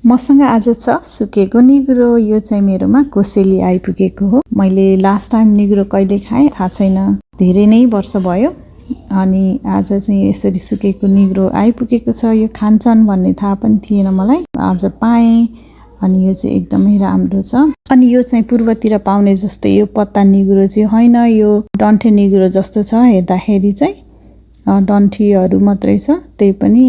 मसँग आज छ सुकेको निगुरो। यो चाहिँ मेरोमा कोसेली आइपुगेको हो। मैले लास्ट टाइम निगुरो कहिले खाएँ थाहा छैन, धेरै नै वर्ष भयो। अनि आज चाहिँ यसरी सुकेको निगुरो आइपुगेको छ। यो खान्छन् भन्ने थाहा पनि थिएन मलाई, आज पाएँ। अनि यो चाहिँ एकदमै राम्रो छ। अनि यो चाहिँ पूर्वतिर पाउने जस्तै यो पत्ता निगुरो चाहिँ होइन, यो डन्ठे निगुरो जस्तो छ हेर्दाखेरि चाहिँ। डन्ठीहरू मात्रै छ, त्यही पनि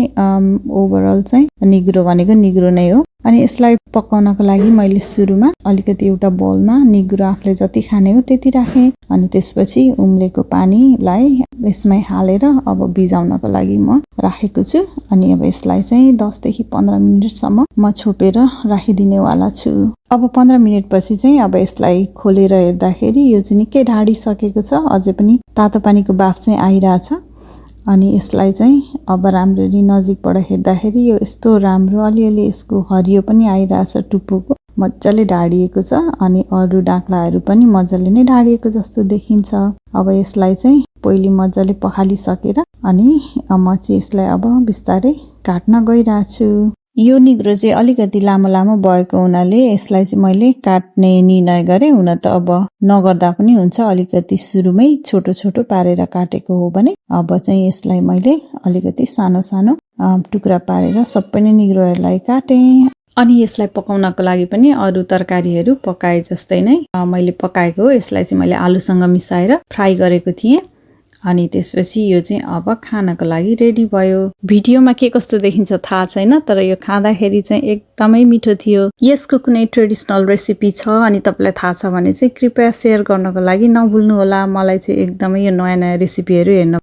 ओभरअल चाहिँ निगुरो भनेको निगुरो नै हो। अनि यसलाई पकाउनको लागि मैले सुरुमा अलिकति एउटा बोलमा निगुरो आफूले जति खाने हो त्यति राखेँ। अनि त्यसपछि उम्लेको पानीलाई यसमै हालेर अब भिजाउनको लागि म राखेको छु। अनि अब यसलाई चाहिँ 10 देखि 15 मिनेटसम्म म छोपेर राखिदिनेवाला छु। अब 15 मिनेटपछि चाहिँ अब यसलाई खोलेर हेर्दाखेरि यो चाहिँ निकै ढाडिसकेको छ। अझै पनि तातो पानीको बाफ चाहिँ आइरहेछ। अनि यसलाई चाहिँ अब राम्ररी नजिकबाट हेर्दाखेरि यो यस्तो राम्रो अलिअलि यसको हरियो पनि आइरहेछ, टुप्पोको मजाले ढाडिएको छ। अनि अरू डाक्लाहरू पनि मजाले नै ढाडिएको जस्तो देखिन्छ। अब यसलाई चाहिँ पहिले मजाले पखालिसकेर अनि म चाहिँ यसलाई अब बिस्तारै काट्न गइरहेछु। यो निगुरो चाहिँ अलिकति लामो लामो भएको हुनाले यसलाई चाहिँ मैले काट्ने निर्णय गरेँ। हुन त अब नगर्दा पनि हुन्छ, अलिकति सुरुमै छोटो छोटो पारेर काटेको हो भने। अब चाहिँ यसलाई मैले अलिकति सानो सानो टुक्रा पारेर सबै नै निगुरोहरूलाई काटेँ। अनि यसलाई पकाउनको लागि पनि अरू तरकारीहरू पकाए जस्तै नै मैले पकाएको हो। यसलाई चाहिँ मैले आलुसँग मिसाएर फ्राई गरेको थिएँ। अनि त्यसपछि यो चाहिँ अब खानको लागि रेडी भयो। भिडियोमा के कस्तो देखिन्छ थाहा छैन, तर यो खाँदाखेरि चाहिँ एकदमै मिठो थियो। यसको कुनै ट्रेडिसनल रेसिपी छ अनि तपाईँलाई थाहा छ भने चाहिँ कृपया सेयर गर्नको लागि नभुल्नु होला। मलाई चाहिँ एकदमै यो नयाँ नयाँ रेसिपीहरू हेर्न